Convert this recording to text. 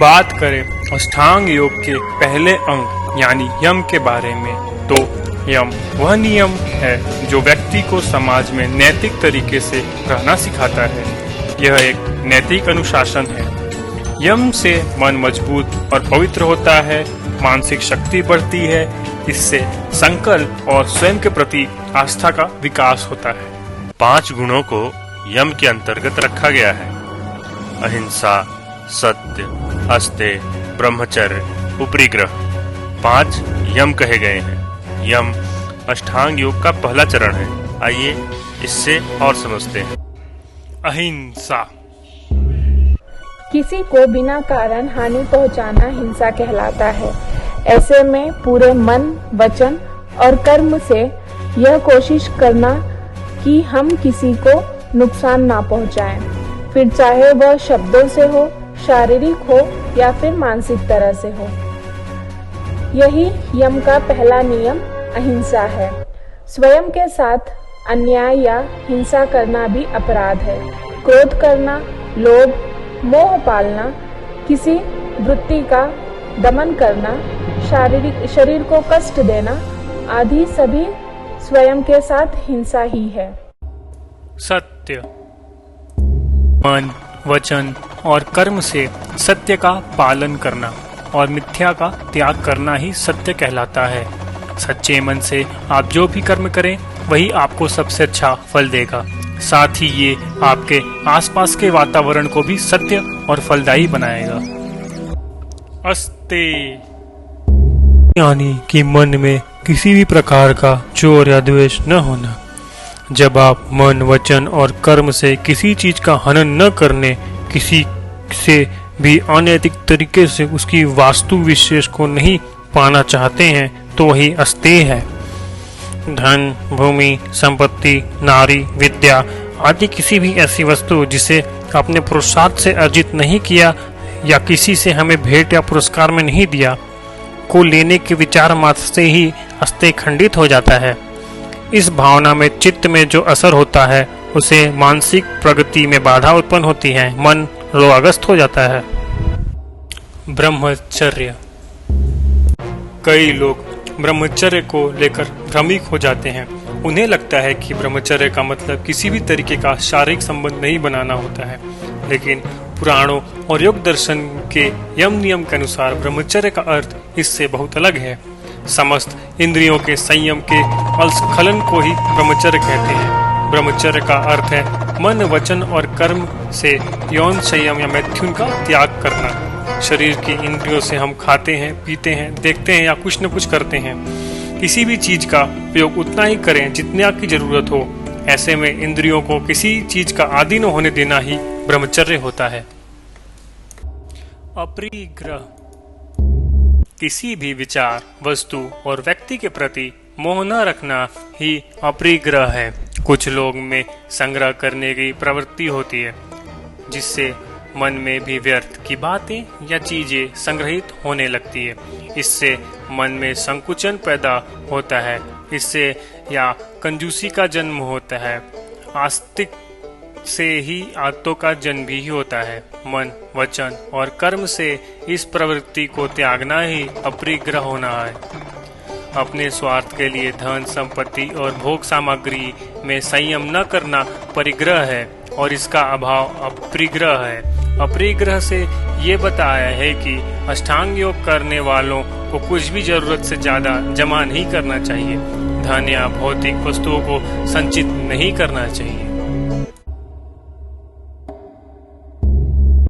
बात करें अष्टांग योग के पहले अंग यानी यम के बारे में, तो यम वह नियम है जो व्यक्ति को समाज में नैतिक तरीके से रहना सिखाता है। यह एक नैतिक अनुशासन है। यम से मन मजबूत और पवित्र होता है, मानसिक शक्ति बढ़ती है, इससे संकल्प और स्वयं के प्रति आस्था का विकास होता है। 5 गुणों को यम के अंतर्गत रखा गया है। अहिंसा, सत्य, अस्तेय, ब्रह्मचर्य, उपरिग्रह 5 यम कहे गए हैं। यम अष्टांग योग का पहला चरण है। आइए इससे और समझते हैं। अहिंसा। किसी को बिना कारण हानि पहुंचाना हिंसा कहलाता है। ऐसे में पूरे मन, वचन और कर्म से यह कोशिश करना कि हम किसी को नुकसान ना पहुंचाएं, फिर चाहे वह शब्दों से हो, शारीरिक हो या फिर मानसिक तरह से हो। यही यम का पहला नियम अहिंसा है। स्वयं के साथ अन्याय या हिंसा करना भी अपराध है। क्रोध करना, लोभ, मोह पालना, किसी वृत्ति का दमन करना, शरीर को कष्ट देना आदि सभी स्वयं के साथ हिंसा ही है। सत्य। मन, वचन और कर्म से सत्य का पालन करना और मिथ्या का त्याग करना ही सत्य कहलाता है। सच्चे मन से आप जो भी कर्म करें वही आपको सबसे अच्छा फल देगा। साथ ही ये आपके आसपास के वातावरण को भी सत्य और फलदायी बनाएगा। अस्तेय यानी कि मन में किसी भी प्रकार का चोर या द्वेष न होना। जब आप मन, वचन और कर्म से किसी चीज का हनन न करने, किसी से भी अनैतिक तरीके से उसकी वास्तु विशेष को नहीं पाना चाहते हैं तो वही अस्तेय है। धन, भूमि, संपत्ति, नारी, विद्या आदि किसी भी ऐसी वस्तु जिसे अपने पुरुषार्थ से अर्जित नहीं किया या किसी से हमें भेंट या पुरस्कार में नहीं दिया को लेने के विचार मात्र से ही अस्तेय खंडित हो जाता है। इस भावना में चित्त में जो असर होता है उसे मानसिक प्रगति में बाधा उत्पन्न होती है, मन रोगग्रस्त हो जाता है। ब्रह्मचर्य। कई लोग ब्रह्मचर्य को लेकर भ्रमित हो जाते हैं। उन्हें लगता है कि ब्रह्मचर्य का मतलब किसी भी तरीके का शारीरिक संबंध नहीं बनाना होता है, लेकिन पुराणों और योग दर्शन के यम नियम के अनुसार ब्रह्मचर्य का अर्थ इससे बहुत अलग है। समस्त इंद्रियों के संयम के अस्खलन को ही ब्रह्मचर्य कहते हैं। ब्रह्मचर्य का अर्थ है मन, वचन और कर्म से यौन संयम या मैथुन का त्याग करना। शरीर की इंद्रियों से हम खाते हैं, पीते हैं, देखते हैं या कुछ न कुछ करते हैं। किसी भी चीज का प्रयोग उतना ही करें जितने की जरूरत हो। ऐसे में इंद्रियों को किसी चीज का आदी न होने देना ही ब्रह्मचर्य होता है। अपरिग्रह। किसी भी विचार, वस्तु और व्यक्ति के प्रति मोह न रखना ही अपरिग्रह है। कुछ लोग में संग्रह करने की प्रवृत्ति होती है, जिससे मन में भी व्यर्थ की बातें या चीजें संग्रहित होने लगती है। इससे मन में संकुचन पैदा होता है, इससे या कंजूसी का जन्म होता है। आस्तिक से ही आत्तों का जन्म भी होता है। मन, वचन और कर्म से इस प्रवृत्ति को त्यागना ही अपरिग्रह होना है। अपने स्वार्थ के लिए धन, संपत्ति और भोग सामग्री में संयम न करना परिग्रह है और इसका अभाव अपरिग्रह है। अपरिग्रह से ये बताया है कि अष्टांग योग करने वालों को कुछ भी जरूरत से ज्यादा जमा नहीं करना चाहिए। धन या भौतिक वस्तुओं को संचित नहीं करना चाहिए।